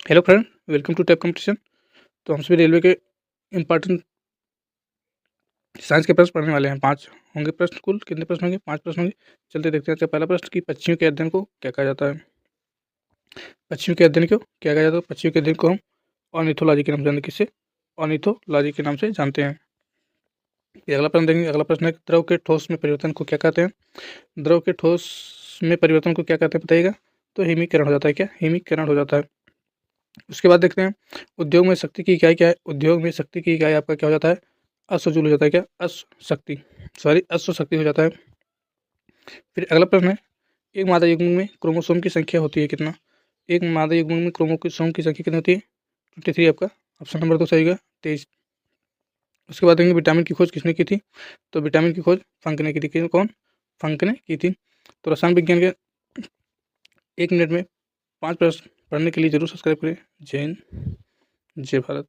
Hello friend, welcome to tap competition. तो हम सभी रेलवे के इम्पॉर्टेंट साइंस के प्रश्न पढ़ने वाले हैं। 5 होंगे प्रश्न। कुल कितने प्रश्न होंगे? 5 प्रश्न होंगे। चलते देखते हैं। पहला प्रश्न कि पक्षियों के अध्ययन को क्या कहा जाता है? पक्षियों के अध्ययन को क्या कहा जाता है? पक्षियों के अध्ययन को हम ऑर्निथोलॉजी के नाम से जानते हैं। किससे? ऑर्निथोलॉजी के नाम से जानते हैं। फिर अगला प्रश्न देखेंगे। अगला प्रश्न है द्रव के ठोस में परिवर्तन को क्या कहते हैं? द्रव के ठोस में परिवर्तन को क्या कहते हैं बताइएगा? तो हिमीकरण हो जाता है। क्या? हिमीकरण हो जाता है। उसके बाद देखते हैं उद्योग में शक्ति की इकाई क्या है? उद्योग में शक्ति की इकाई आपका क्या हो जाता है? अश्व जूल हो जाता है। क्या? अश्व शक्ति हो जाता है। फिर अगला प्रश्न है एक मादा युग्म में क्रोमोसोम की संख्या होती है कितना? एक मादा युग्म में क्रोमोसोम की संख्या कितनी होती है? 23 आपका ऑप्शन नंबर 2 सही होगा, 23। उसके बाद देखेंगे विटामिन की खोज किसने की थी? तो विटामिन की खोज फंक ने की थी। कौन? फंक ने की थी। तो रसायन विज्ञान के 1 मिनट में 5 प्रश्न पढ़ने के लिए जरूर सब्सक्राइब करें। जय हिंद, जय भारत।